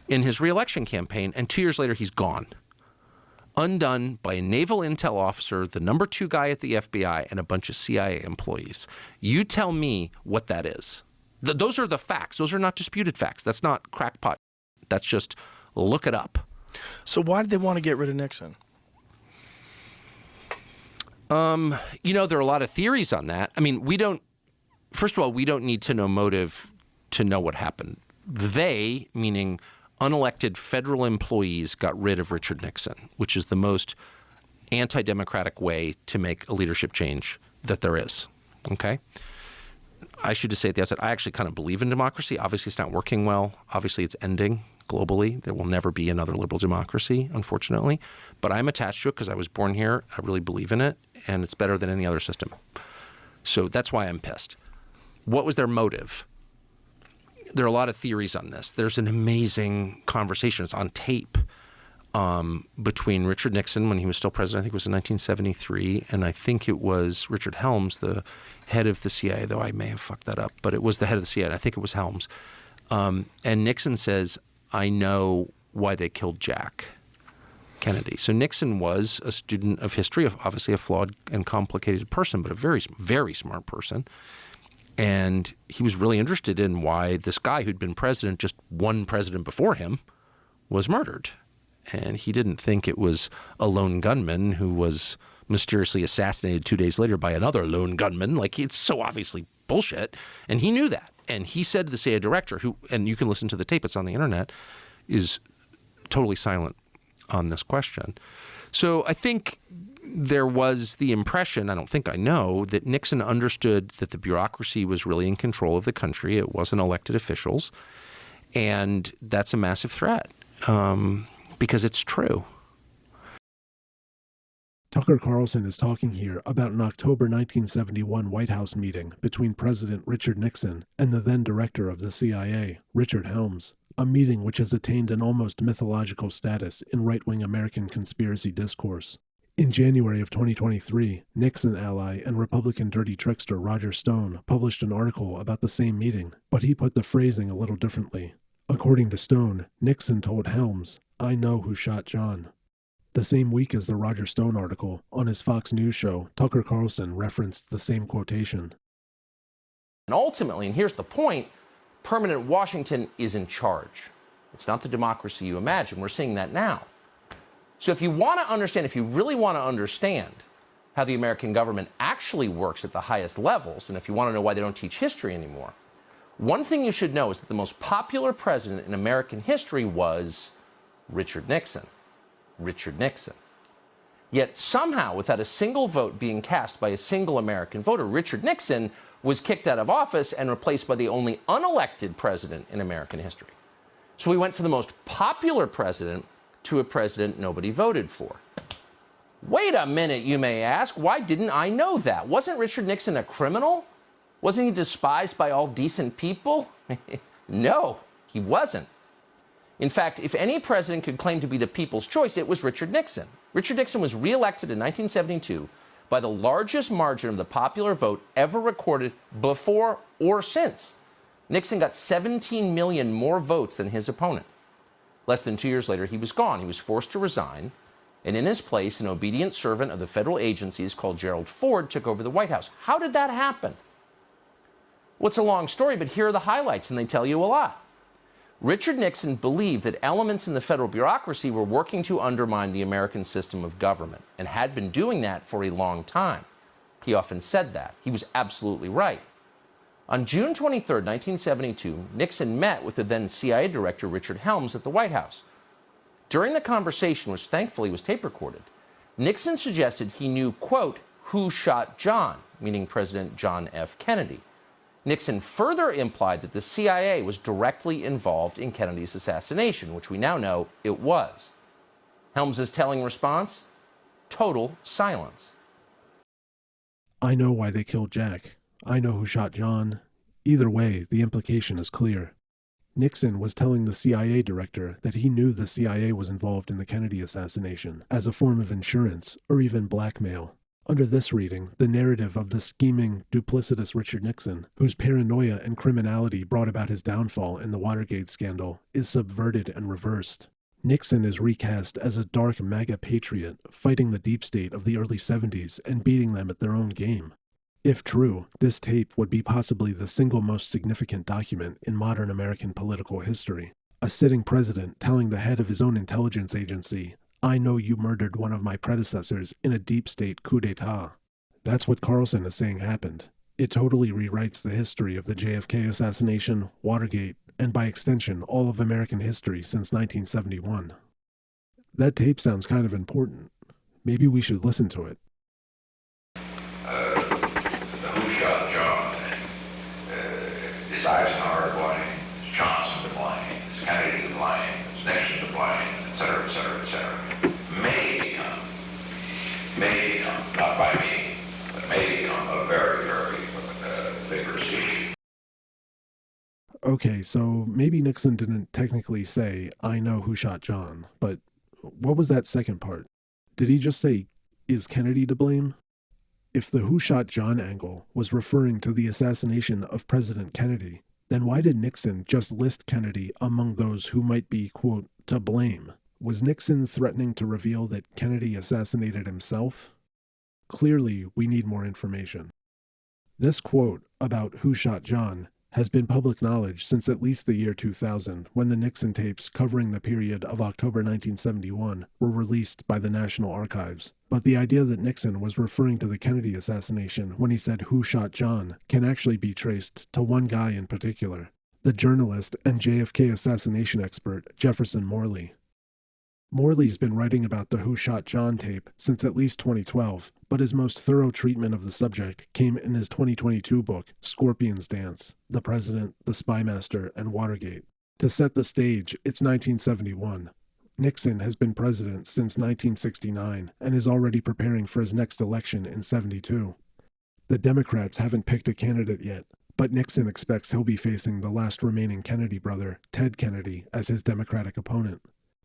in his reelection campaign, and 2 years later, he's gone. Undone by a naval intel officer, the number 2 guy at the FBI, and a bunch of CIA employees. You tell me what that is. Those are the facts. Those are not disputed facts. That's not crackpot. That's just look it up. So why did they want to get rid of Nixon? There are a lot of theories on that. I mean, first of all, we don't need to know motive to know what happened. They, meaning unelected federal employees, got rid of Richard Nixon, which is the most anti-democratic way to make a leadership change that there is. Okay? I should just say at the outset, I actually kind of believe in democracy. Obviously, it's not working well. Obviously, it's ending globally. There will never be another liberal democracy, unfortunately. But I'm attached to it because I was born here. I really believe in it, and it's better than any other system. So that's why I'm pissed. What was their motive? There are a lot of theories on this. There's an amazing conversation. It's on tape between Richard Nixon when he was still president. I think it was in 1973. And I think it was Richard Helms, the head of the CIA, though I may have fucked that up. But it was the head of the CIA. And I think it was Helms. And Nixon says, I know why they killed Jack Kennedy. So Nixon was a student of history, obviously a flawed and complicated person, but a very, very smart person. And he was really interested in why this guy who'd been president, just one president before him, was murdered. And he didn't think it was a lone gunman who was mysteriously assassinated 2 days later by another lone gunman. Like, it's so obviously bullshit. And he knew that. And he said to the CIA director, who, and you can listen to the tape, it's on the internet, is totally silent on this question. So I think there was the impression, I don't think I know, that Nixon understood that the bureaucracy was really in control of the country. It wasn't elected officials. And that's a massive threat because it's true. Tucker Carlson is talking here about an October 1971 White House meeting between President Richard Nixon and the then director of the CIA, Richard Helms, a meeting which has attained an almost mythological status in right-wing American conspiracy discourse. In January of 2023, Nixon ally and Republican dirty trickster Roger Stone published an article about the same meeting, but he put the phrasing a little differently. According to Stone, Nixon told Helms, "I know who shot John." The same week as the Roger Stone article, on his Fox News show, Tucker Carlson referenced the same quotation. And ultimately, and here's the point, permanent Washington is in charge. It's not the democracy you imagine. We're seeing that now. So if you want to understand, if you really want to understand how the American government actually works at the highest levels, and if you want to know why they don't teach history anymore, one thing you should know is that the most popular president in American history was Richard Nixon. Richard Nixon. Yet somehow, without a single vote being cast by a single American voter, Richard Nixon was kicked out of office and replaced by the only unelected president in American history. So we went from the most popular president to a president nobody voted for. Wait a minute, you may ask. Why didn't I know that? Wasn't Richard Nixon a criminal? Wasn't he despised by all decent people? No, he wasn't. In fact, if any president could claim to be the people's choice, it was Richard Nixon. Richard Nixon was reelected in 1972 by the largest margin of the popular vote ever recorded before or since. Nixon got 17 million more votes than his opponent. Less than 2 years later, he was gone. He was forced to resign. And in his place, an obedient servant of the federal agencies called Gerald Ford took over the White House. How did that happen? Well, it's a long story, but here are the highlights, and they tell you a lot. Richard Nixon believed that elements in the federal bureaucracy were working to undermine the American system of government, and had been doing that for a long time. He often said that. He was absolutely right. On June 23, 1972, Nixon met with the then CIA director Richard Helms at the White House. During the conversation, which thankfully was tape recorded, Nixon suggested he knew, quote, who shot John, meaning President John F. Kennedy. Nixon further implied that the CIA was directly involved in Kennedy's assassination, which we now know it was. Helms' telling response? Total silence. I know why they killed Jack. I know who shot John. Either way, the implication is clear. Nixon was telling the CIA director that he knew the CIA was involved in the Kennedy assassination as a form of insurance or even blackmail. Under this reading, the narrative of the scheming, duplicitous Richard Nixon, whose paranoia and criminality brought about his downfall in the Watergate scandal, is subverted and reversed. Nixon is recast as a dark MAGA patriot fighting the deep state of the early 70s and beating them at their own game. If true, this tape would be possibly the single most significant document in modern American political history. A sitting president telling the head of his own intelligence agency, "I know you murdered one of my predecessors in a deep state coup d'etat." That's what Carlson is saying happened. It totally rewrites the history of the JFK assassination, Watergate, and by extension, all of American history since 1971. That tape sounds kind of important. Maybe we should listen to it. The who shot John? Is Eisenhower to blame? Is Johnson to blame? Is Kennedy to blame? Is Nixon to blame? Et cetera, et cetera, et cetera. May become, not by me, but may become a very, very vigorous issue. Okay, so maybe Nixon didn't technically say, "I know who shot John," but what was that second part? Did he just say, "Is Kennedy to blame?" If the who shot John angle was referring to the assassination of President Kennedy, then why did Nixon just list Kennedy among those who might be, quote, to blame? Was Nixon threatening to reveal that Kennedy assassinated himself? Clearly, we need more information. This quote about who shot John has been public knowledge since at least the year 2000, when the Nixon tapes covering the period of October 1971 were released by the National Archives. But the idea that Nixon was referring to the Kennedy assassination when he said "who shot John" can actually be traced to one guy in particular, the journalist and JFK assassination expert Jefferson Morley. Morley's been writing about the Who Shot John tape since at least 2012, but his most thorough treatment of the subject came in his 2022 book, Scorpion's Dance: The President, the Spymaster, and Watergate. To set the stage, it's 1971. Nixon has been president since 1969 and is already preparing for his next election in 72. The Democrats haven't picked a candidate yet, but Nixon expects he'll be facing the last remaining Kennedy brother, Ted Kennedy, as his Democratic opponent.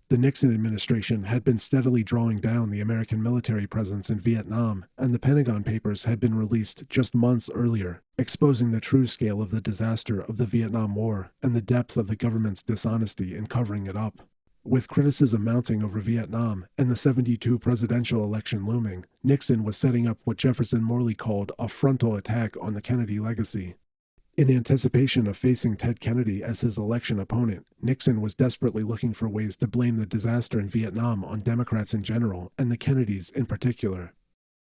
The Nixon administration had been steadily drawing down the American military presence in Vietnam, and the Pentagon Papers had been released just months earlier, exposing the true scale of the disaster of the Vietnam War and the depth of the government's dishonesty in covering it up. With criticism mounting over Vietnam and the 72 presidential election looming, Nixon was setting up what Jefferson Morley called a frontal attack on the Kennedy legacy. In anticipation of facing Ted Kennedy as his election opponent, Nixon was desperately looking for ways to blame the disaster in Vietnam on Democrats in general and the Kennedys in particular.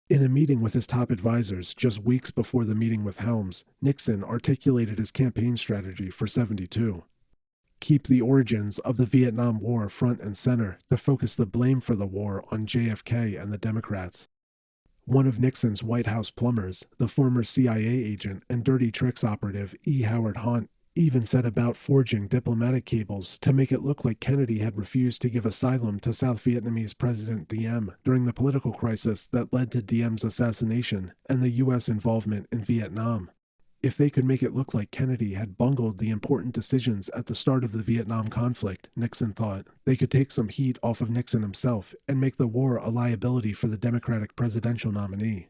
In a meeting with his top advisors just weeks before the meeting with Helms, Nixon articulated his campaign strategy for 72. Keep the origins of the Vietnam War front and center to focus the blame for the war on JFK and the Democrats. One of Nixon's White House plumbers, the former CIA agent and dirty tricks operative E. Howard Hunt, even set about forging diplomatic cables to make it look like Kennedy had refused to give asylum to South Vietnamese President Diem during the political crisis that led to Diem's assassination and the U.S. involvement in Vietnam. If they could make it look like Kennedy had bungled the important decisions at the start of the Vietnam conflict, Nixon thought, they could take some heat off of Nixon himself and make the war a liability for the Democratic presidential nominee.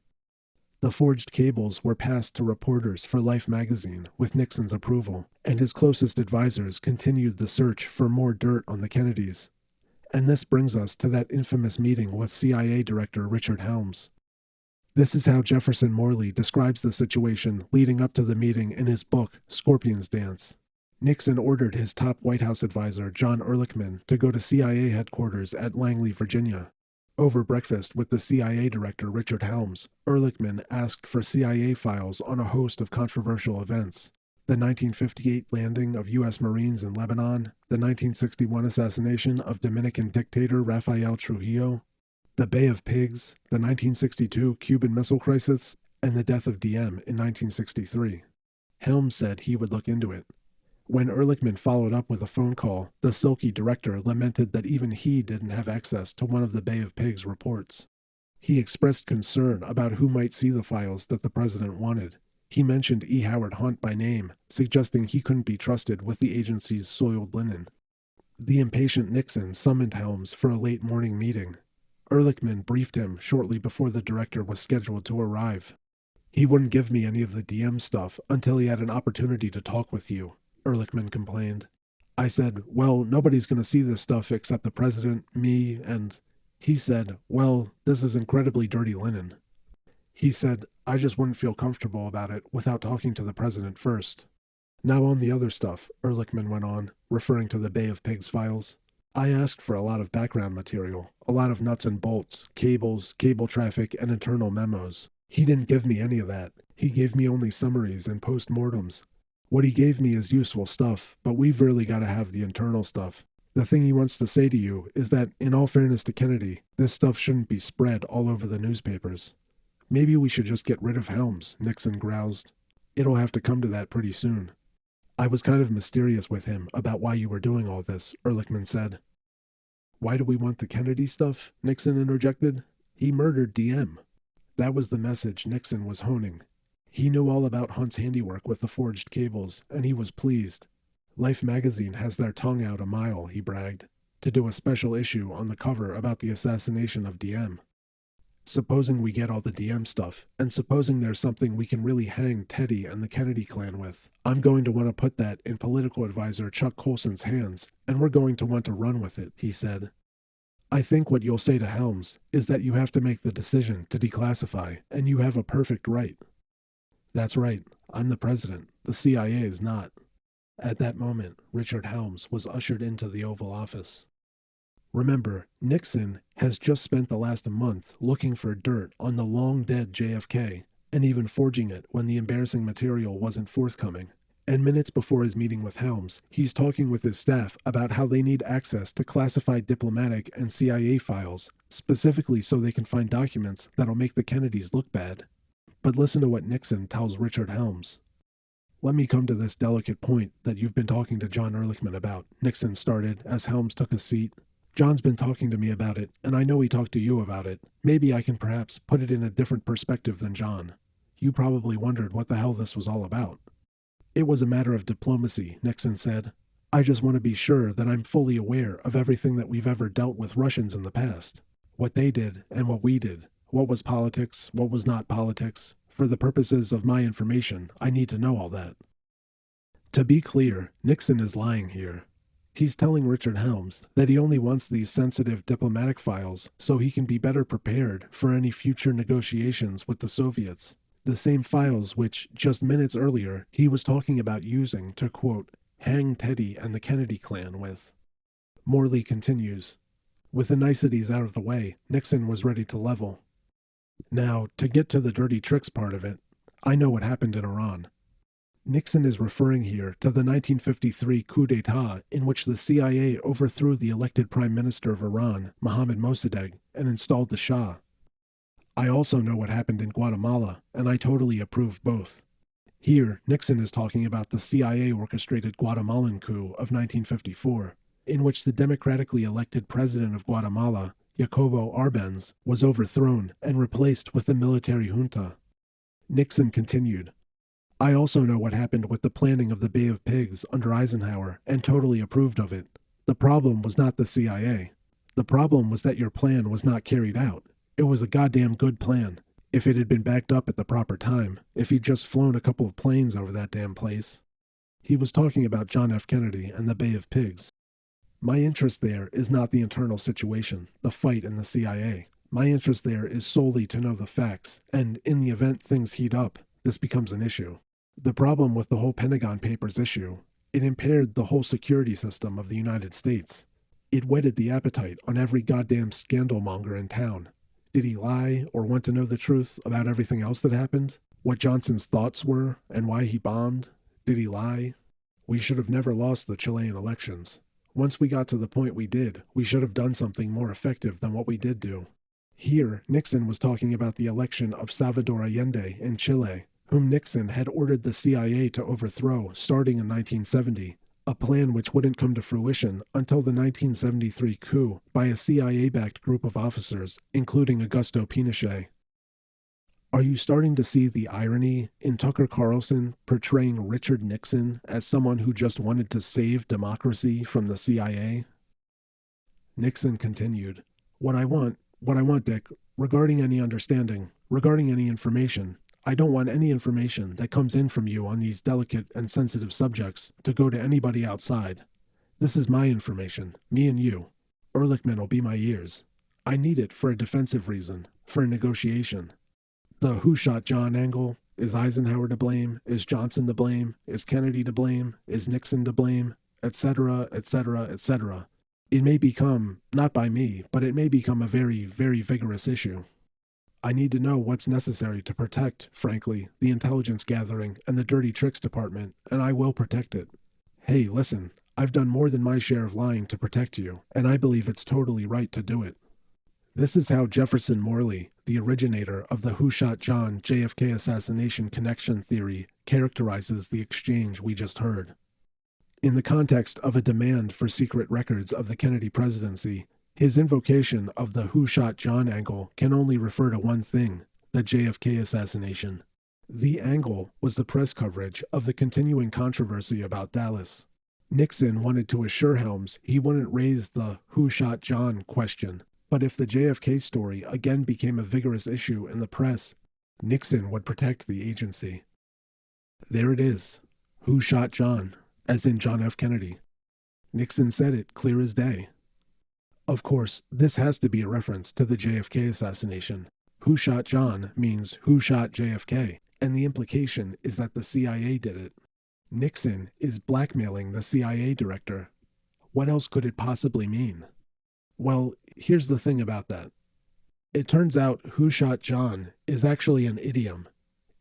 The forged cables were passed to reporters for Life magazine with Nixon's approval, and his closest advisors continued the search for more dirt on the Kennedys. And this brings us to that infamous meeting with CIA Director Richard Helms. This is how Jefferson Morley describes the situation leading up to the meeting in his book, Scorpion's Dance. Nixon ordered his top White House advisor, John Ehrlichman, to go to CIA headquarters at Langley, Virginia. Over breakfast with the CIA director, Richard Helms, Ehrlichman asked for CIA files on a host of controversial events: the 1958 landing of U.S. Marines in Lebanon, the 1961 assassination of Dominican dictator Rafael Trujillo, the Bay of Pigs, the 1962 Cuban Missile Crisis, and the death of Diem in 1963. Helms said he would look into it. When Ehrlichman followed up with a phone call, the silky director lamented that even he didn't have access to one of the Bay of Pigs reports. He expressed concern about who might see the files that the president wanted. He mentioned E. Howard Hunt by name, suggesting he couldn't be trusted with the agency's soiled linen. The impatient Nixon summoned Helms for a late morning meeting. Ehrlichman briefed him shortly before the director was scheduled to arrive. He wouldn't give me any of the DM stuff until he had an opportunity to talk with you, Ehrlichman complained. I said, well, nobody's going to see this stuff except the president, me, and... He said, well, this is incredibly dirty linen. He said, I just wouldn't feel comfortable about it without talking to the president first. Now on the other stuff, Ehrlichman went on, referring to the Bay of Pigs files. I asked for a lot of background material, a lot of nuts and bolts, cables, cable traffic, and internal memos. He didn't give me any of that. He gave me only summaries and post-mortems. What he gave me is useful stuff, but we've really got to have the internal stuff. The thing he wants to say to you is that, in all fairness to Kennedy, this stuff shouldn't be spread all over the newspapers. Maybe we should just get rid of Helms, Nixon groused. It'll have to come to that pretty soon. I was kind of mysterious with him about why you were doing all this, Ehrlichman said. Why do we want the Kennedy stuff? Nixon interjected. He murdered DM. That was the message Nixon was honing. He knew all about Hunt's handiwork with the forged cables, and he was pleased. Life magazine has their tongue out a mile, he bragged, to do a special issue on the cover about the assassination of DM. Supposing we get all the DM stuff, and supposing there's something we can really hang Teddy and the Kennedy clan with, I'm going to want to put that in political advisor Chuck Colson's hands, and we're going to want to run with it, he said. I think what you'll say to Helms is that you have to make the decision to declassify, and you have a perfect right. That's right. I'm the president. The CIA is not. At that moment, Richard Helms was ushered into the Oval Office. Remember, Nixon has just spent the last month looking for dirt on the long-dead JFK, and even forging it when the embarrassing material wasn't forthcoming. And minutes before his meeting with Helms, he's talking with his staff about how they need access to classified diplomatic and CIA files, specifically so they can find documents that'll make the Kennedys look bad. But listen to what Nixon tells Richard Helms. Let me come to this delicate point that you've been talking to John Ehrlichman about, Nixon started as Helms took a seat. John's been talking to me about it, and I know he talked to you about it. Maybe I can perhaps put it in a different perspective than John. You probably wondered what the hell this was all about. It was a matter of diplomacy, Nixon said. I just want to be sure that I'm fully aware of everything that we've ever dealt with Russians in the past. What they did and what we did. What was politics, what was not politics. For the purposes of my information, I need to know all that. To be clear, Nixon is lying here. He's telling Richard Helms that he only wants these sensitive diplomatic files so he can be better prepared for any future negotiations with the Soviets. The same files which, just minutes earlier, he was talking about using to, quote, hang Teddy and the Kennedy clan with. Morley continues. With the niceties out of the way, Nixon was ready to level. Now, to get to the dirty tricks part of it, I know what happened in Iran. Nixon is referring here to the 1953 coup d'etat in which the CIA overthrew the elected Prime Minister of Iran, Mohammad Mossadegh, and installed the Shah. I also know what happened in Guatemala, and I totally approve both. Here, Nixon is talking about the CIA-orchestrated Guatemalan coup of 1954, in which the democratically elected president of Guatemala, Jacobo Arbenz, was overthrown and replaced with the military junta. Nixon continued, I also know what happened with the planning of the Bay of Pigs under Eisenhower and totally approved of it. The problem was not the CIA. The problem was that your plan was not carried out. It was a goddamn good plan. If it had been backed up at the proper time, if he'd just flown a couple of planes over that damn place. He was talking about John F. Kennedy and the Bay of Pigs. My interest there is not the internal situation, the fight in the CIA. My interest there is solely to know the facts, and in the event things heat up, this becomes an issue. The problem with the whole Pentagon Papers issue, it impaired the whole security system of the United States. It whetted the appetite on every goddamn scandalmonger in town. Did he lie or want to know the truth about everything else that happened? What Johnson's thoughts were and why he bombed? Did he lie? We should have never lost the Chilean elections. Once we got to the point we did, we should have done something more effective than what we did do. Here, Nixon was talking about the election of Salvador Allende in Chile, whom Nixon had ordered the CIA to overthrow starting in 1970, a plan which wouldn't come to fruition until the 1973 coup by a CIA-backed group of officers, including Augusto Pinochet. Are you starting to see the irony in Tucker Carlson portraying Richard Nixon as someone who just wanted to save democracy from the CIA? Nixon continued, What I want What I want, Dick, regarding any understanding, regarding any information, I don't want any information that comes in from you on these delicate and sensitive subjects to go to anybody outside. This is my information, me and you. Ehrlichman will be my ears. I need it for a defensive reason, for a negotiation. The who shot John angle, is Eisenhower to blame, is Johnson to blame, is Kennedy to blame, is Nixon to blame, etc., etc., etc. It may become, not by me, but it may become a very, very vigorous issue. I need to know what's necessary to protect, frankly, the intelligence gathering and the dirty tricks department, and I will protect it. Hey, listen, I've done more than my share of lying to protect you, and I believe it's totally right to do it. This is how Jefferson Morley, the originator of the Who Shot John JFK assassination connection theory, characterizes the exchange we just heard. In the context of a demand for secret records of the Kennedy presidency, his invocation of the Who Shot John angle can only refer to one thing, the JFK assassination. The angle was the press coverage of the continuing controversy about Dallas. Nixon wanted to assure Helms he wouldn't raise the Who Shot John question, but if the JFK story again became a vigorous issue in the press, Nixon would protect the agency. There it is. Who shot John? As in John F. Kennedy. Nixon said it clear as day. Of course, this has to be a reference to the JFK assassination. Who shot John means who shot JFK, and the implication is that the CIA did it. Nixon is blackmailing the CIA director. What else could it possibly mean? Well, here's the thing about that. It turns out who shot John is actually an idiom.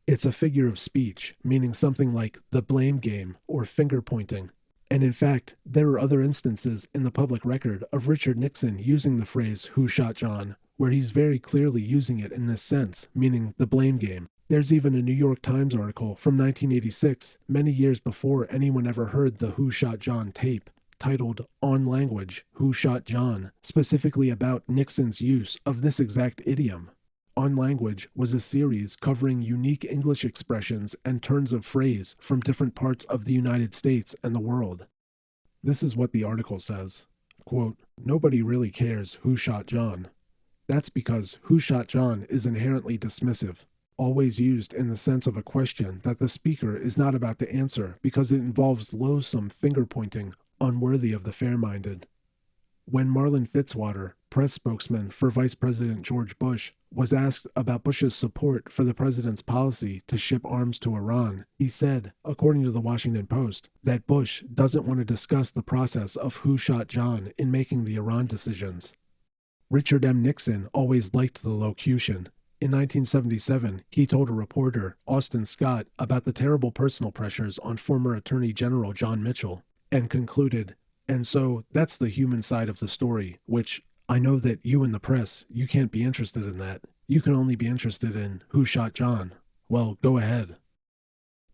It's a figure of speech, meaning something like the blame game or finger pointing. And in fact, there are other instances in the public record of Richard Nixon using the phrase who shot John, where he's very clearly using it in this sense, meaning the blame game. There's even a New York Times article from 1986, many years before anyone ever heard the Who Shot John tape, titled On Language, Who Shot John, specifically about Nixon's use of this exact idiom. On Language was a series covering unique English expressions and turns of phrase from different parts of the United States and the world. This is what the article says. Quote, "Nobody really cares who shot John. That's because who shot John is inherently dismissive, always used in the sense of a question that the speaker is not about to answer because it involves loathsome finger-pointing unworthy of the fair-minded. When Marlin Fitzwater, press spokesman for Vice President George Bush, was asked about Bush's support for the president's policy to ship arms to Iran, he said, according to the Washington Post, that Bush doesn't want to discuss the process of who shot John in making the Iran decisions. Richard M. Nixon always liked the locution. In 1977, he told a reporter, Austin Scott, about the terrible personal pressures on former Attorney General John Mitchell, and concluded, "And so that's the human side of the story, which I know that you in the press, you can't be interested in that. You can only be interested in who shot John. Well, go ahead."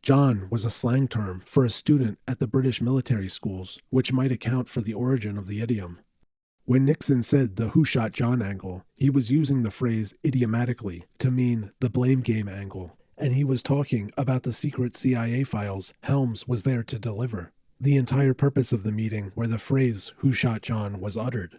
John was a slang term for a student at the British military schools, which might account for the origin of the idiom. When Nixon said the who shot John angle, he was using the phrase idiomatically to mean the blame game angle, and he was talking about the secret CIA files Helms was there to deliver. The entire purpose of the meeting where the phrase who shot John was uttered.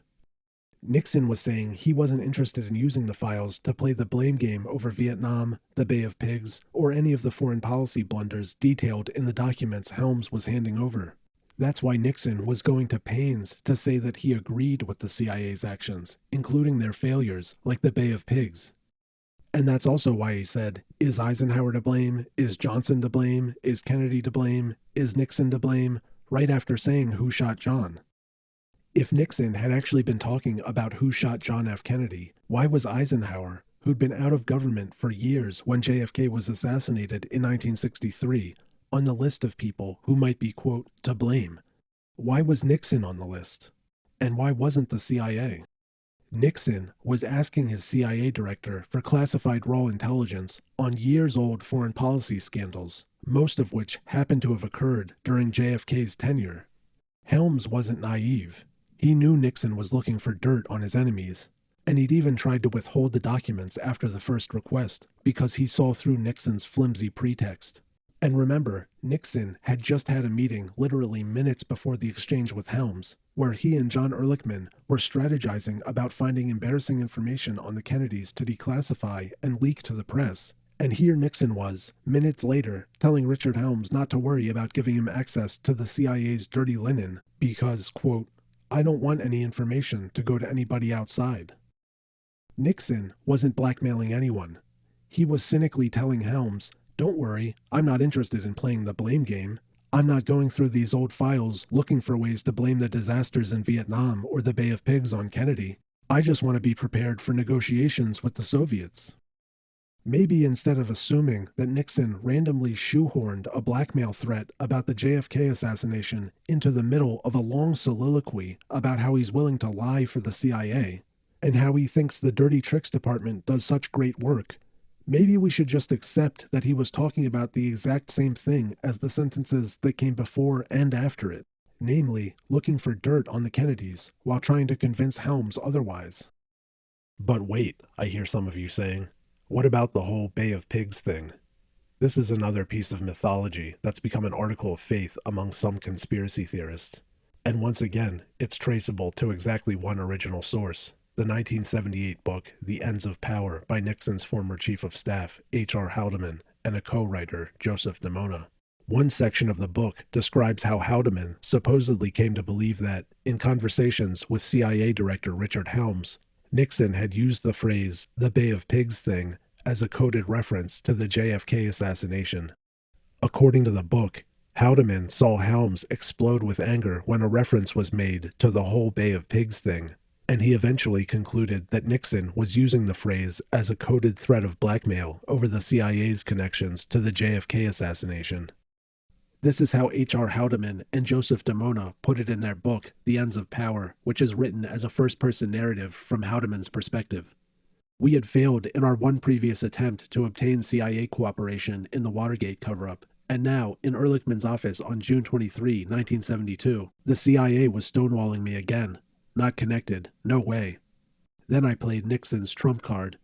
Nixon was saying he wasn't interested in using the files to play the blame game over Vietnam, the Bay of Pigs, or any of the foreign policy blunders detailed in the documents Helms was handing over. That's why Nixon was going to pains to say that he agreed with the CIA's actions, including their failures, like the Bay of Pigs. And that's also why he said, is Eisenhower to blame? Is Johnson to blame? Is Kennedy to blame? Is Nixon to blame? Right after saying who shot John. If Nixon had actually been talking about who shot John F. Kennedy, why was Eisenhower, who'd been out of government for years when JFK was assassinated in 1963, on the list of people who might be, quote, to blame? Why was Nixon on the list? And why wasn't the CIA? Nixon was asking his CIA director for classified raw intelligence on years-old foreign policy scandals, most of which happened to have occurred during JFK's tenure. Helms wasn't naive. He knew Nixon was looking for dirt on his enemies, and he'd even tried to withhold the documents after the first request because he saw through Nixon's flimsy pretext. And remember, Nixon had just had a meeting literally minutes before the exchange with Helms, where he and John Ehrlichman were strategizing about finding embarrassing information on the Kennedys to declassify and leak to the press. And here Nixon was, minutes later, telling Richard Helms not to worry about giving him access to the CIA's dirty linen because, quote, I don't want any information to go to anybody outside. Nixon wasn't blackmailing anyone. He was cynically telling Helms, don't worry, I'm not interested in playing the blame game. I'm not going through these old files looking for ways to blame the disasters in Vietnam or the Bay of Pigs on Kennedy. I just want to be prepared for negotiations with the Soviets. Maybe instead of assuming that Nixon randomly shoehorned a blackmail threat about the JFK assassination into the middle of a long soliloquy about how he's willing to lie for the CIA, and how he thinks the Dirty Tricks Department does such great work, maybe we should just accept that he was talking about the exact same thing as the sentences that came before and after it, namely, looking for dirt on the Kennedys while trying to convince Helms otherwise. But wait, I hear some of you saying, what about the whole Bay of Pigs thing? This is another piece of mythology that's become an article of faith among some conspiracy theorists. And once again, it's traceable to exactly one original source, the 1978 book The Ends of Power by Nixon's former chief of staff, H.R. Haldeman, and a co-writer, Joseph Dimona. One section of the book describes how Haldeman supposedly came to believe that, in conversations with CIA Director Richard Helms, Nixon had used the phrase, the Bay of Pigs thing, as a coded reference to the JFK assassination. According to the book, Haldeman saw Helms explode with anger when a reference was made to the whole Bay of Pigs thing, and he eventually concluded that Nixon was using the phrase as a coded threat of blackmail over the CIA's connections to the JFK assassination. This is how H.R. Haldeman and Joseph Dimona put it in their book, The Ends of Power, which is written as a first-person narrative from Haldeman's perspective. We had failed in our one previous attempt to obtain CIA cooperation in the Watergate cover-up, and now, in Ehrlichman's office on June 23, 1972, the CIA was stonewalling me again. Not connected, no way. Then I played Nixon's trump card.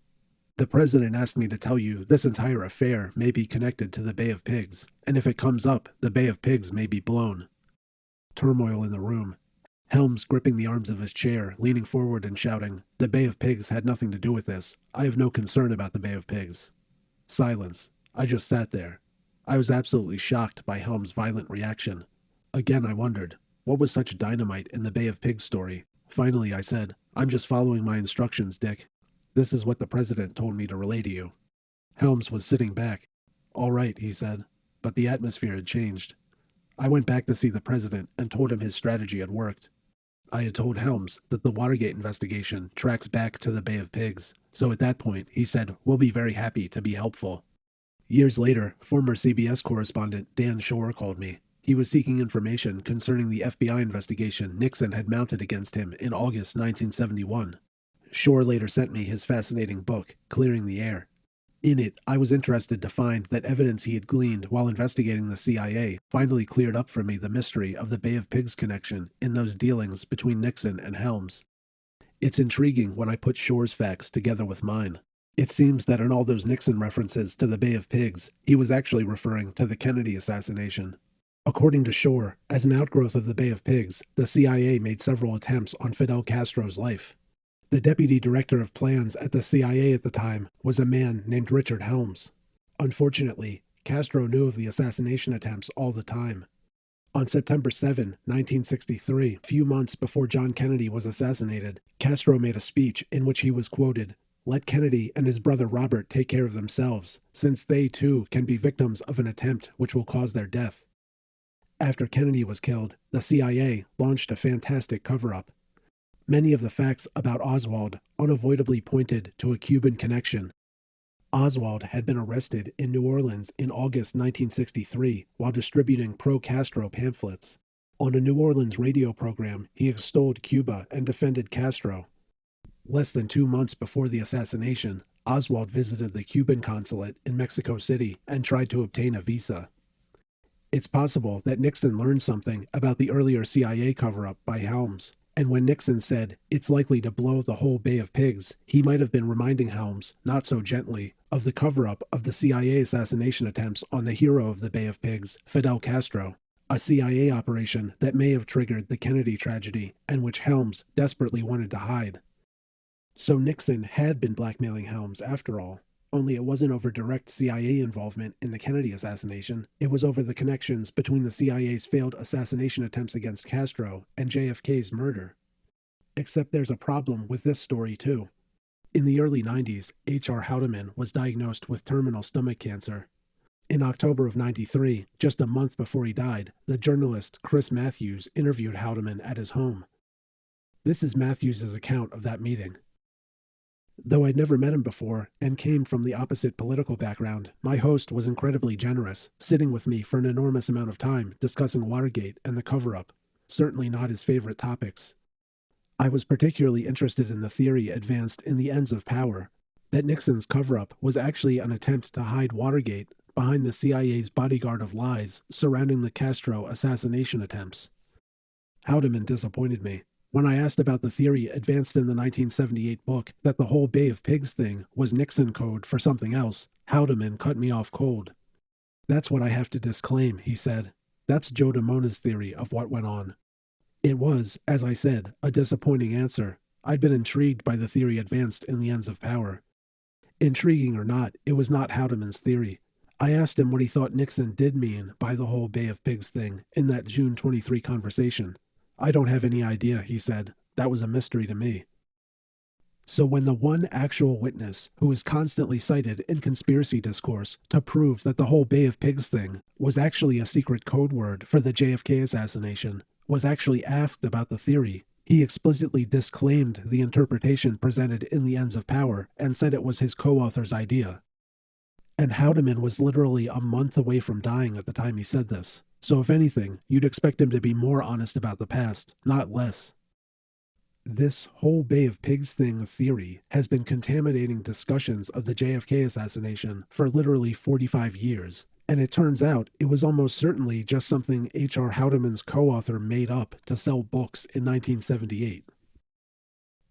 The president asked me to tell you this entire affair may be connected to the Bay of Pigs, and if it comes up, the Bay of Pigs may be blown. Turmoil in the room. Helms gripping the arms of his chair, leaning forward and shouting, the Bay of Pigs had nothing to do with this. I have no concern about the Bay of Pigs. Silence. I just sat there. I was absolutely shocked by Helms' violent reaction. Again I wondered, what was such dynamite in the Bay of Pigs story? Finally I said, I'm just following my instructions, Dick. This is what the president told me to relay to you. Helms was sitting back. All right, he said, but the atmosphere had changed. I went back to see the president and told him his strategy had worked. I had told Helms that the Watergate investigation tracks back to the Bay of Pigs, so at that point, he said, we'll be very happy to be helpful. Years later, former CBS correspondent Dan Shore called me. He was seeking information concerning the FBI investigation Nixon had mounted against him in August 1971. Shore later sent me his fascinating book, Clearing the Air. In it, I was interested to find that evidence he had gleaned while investigating the CIA finally cleared up for me the mystery of the Bay of Pigs connection in those dealings between Nixon and Helms. It's intriguing when I put Shore's facts together with mine. It seems that in all those Nixon references to the Bay of Pigs, he was actually referring to the Kennedy assassination. According to Shore, as an outgrowth of the Bay of Pigs, the CIA made several attempts on Fidel Castro's life. The deputy director of plans at the CIA at the time was a man named Richard Helms. Unfortunately, Castro knew of the assassination attempts all the time. On September 7, 1963, a few months before John Kennedy was assassinated, Castro made a speech in which he was quoted, "Let Kennedy and his brother Robert take care of themselves, since they too can be victims of an attempt which will cause their death." After Kennedy was killed, the CIA launched a fantastic cover-up. Many of the facts about Oswald unavoidably pointed to a Cuban connection. Oswald had been arrested in New Orleans in August 1963 while distributing pro-Castro pamphlets. On a New Orleans radio program, he extolled Cuba and defended Castro. Less than 2 months before the assassination, Oswald visited the Cuban consulate in Mexico City and tried to obtain a visa. It's possible that Nixon learned something about the earlier CIA cover-up by Helms. And when Nixon said, "It's likely to blow the whole Bay of Pigs," he might have been reminding Helms, not so gently, of the cover-up of the CIA assassination attempts on the hero of the Bay of Pigs, Fidel Castro, a CIA operation that may have triggered the Kennedy tragedy and which Helms desperately wanted to hide. So Nixon had been blackmailing Helms after all, only it wasn't over direct CIA involvement in the Kennedy assassination, it was over the connections between the CIA's failed assassination attempts against Castro and JFK's murder. Except there's a problem with this story too. In the early 90s, H.R. Houdeman was diagnosed with terminal stomach cancer. In October of 93, just a month before he died, the journalist Chris Matthews interviewed Houdeman at his home. This is Matthews' account of that meeting. Though I'd never met him before and came from the opposite political background, my host was incredibly generous, sitting with me for an enormous amount of time discussing Watergate and the cover-up, certainly not his favorite topics. I was particularly interested in the theory advanced in The Ends of Power, that Nixon's cover-up was actually an attempt to hide Watergate behind the CIA's bodyguard of lies surrounding the Castro assassination attempts. Houdeman disappointed me. When I asked about the theory advanced in the 1978 book that the whole Bay of Pigs thing was Nixon code for something else, Houdeman cut me off cold. "That's what I have to disclaim," he said. "That's Joe DeMona's theory of what went on." It was, as I said, a disappointing answer. I'd been intrigued by the theory advanced in The Ends of Power. Intriguing or not, it was not Houdeman's theory. I asked him what he thought Nixon did mean by the whole Bay of Pigs thing in that June 23 conversation. "I don't have any idea," he said. "That was a mystery to me." So when the one actual witness who is constantly cited in conspiracy discourse to prove that the whole Bay of Pigs thing was actually a secret code word for the JFK assassination was actually asked about the theory, he explicitly disclaimed the interpretation presented in The Ends of Power and said it was his co-author's idea. And Houdeman was literally a month away from dying at the time he said this. So if anything, you'd expect him to be more honest about the past, not less. This whole Bay of Pigs thing theory has been contaminating discussions of the JFK assassination for literally 45 years, and it turns out it was almost certainly just something H.R. Houdeman's co-author made up to sell books in 1978.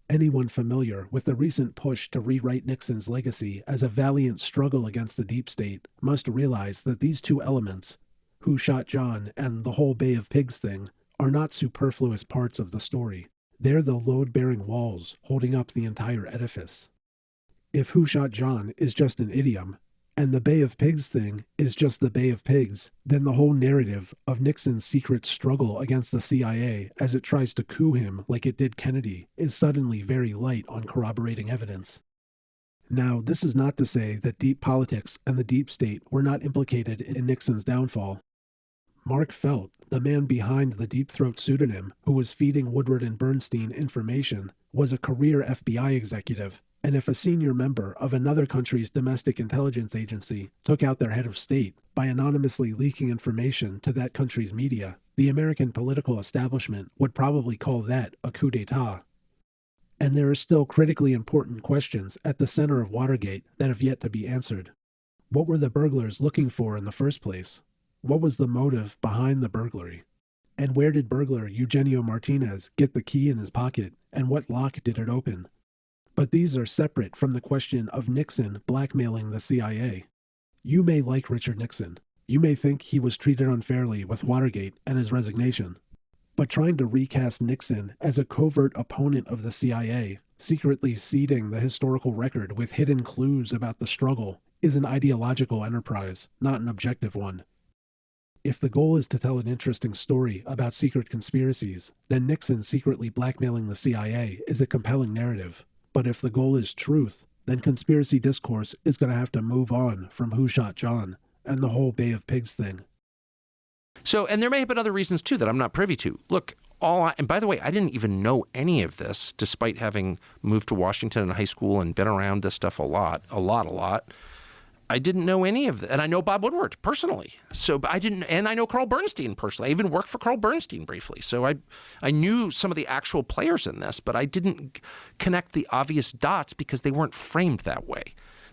Anyone familiar with the recent push to rewrite Nixon's legacy as a valiant struggle against the deep state must realize that these two elements, Who Shot John and the whole Bay of Pigs thing, are not superfluous parts of the story. They're the load-bearing walls holding up the entire edifice. If Who Shot John is just an idiom, and the Bay of Pigs thing is just the Bay of Pigs, then the whole narrative of Nixon's secret struggle against the CIA as it tries to coup him like it did Kennedy is suddenly very light on corroborating evidence. Now, this is not to say that deep politics and the deep state were not implicated in Nixon's downfall. Mark Felt, the man behind the Deep Throat pseudonym who was feeding Woodward and Bernstein information, was a career FBI executive, and if a senior member of another country's domestic intelligence agency took out their head of state by anonymously leaking information to that country's media, the American political establishment would probably call that a coup d'etat. And there are still critically important questions at the center of Watergate that have yet to be answered. What were the burglars looking for in the first place? What was the motive behind the burglary? And where did burglar Eugenio Martinez get the key in his pocket, and what lock did it open? But these are separate from the question of Nixon blackmailing the CIA. You may like Richard Nixon. You may think he was treated unfairly with Watergate and his resignation. But trying to recast Nixon as a covert opponent of the CIA, secretly seeding the historical record with hidden clues about the struggle, is an ideological enterprise, not an objective one. If the goal is to tell an interesting story about secret conspiracies, then Nixon secretly blackmailing the CIA is a compelling narrative. But if the goal is truth, then conspiracy discourse is going to have to move on from Who Shot John and the whole Bay of Pigs thing. So, and there may have been other reasons too that I'm not privy to. Look, and by the way, I didn't even know any of this, despite having moved to Washington in high school and been around this stuff a lot. I didn't know any of that. And I know Bob Woodward personally. And I know Carl Bernstein personally. I even worked for Carl Bernstein briefly. So I knew some of the actual players in this, but I didn't connect the obvious dots because they weren't framed that way.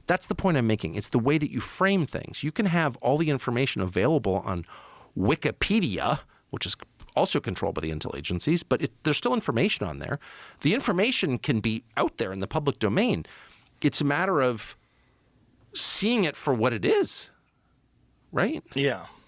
That's the point I'm making. It's the way that you frame things. You can have all the information available on Wikipedia, which is also controlled by the intel agencies, but there's still information on there. The information can be out there in the public domain. It's a matter of seeing it for what it is, right? Yeah.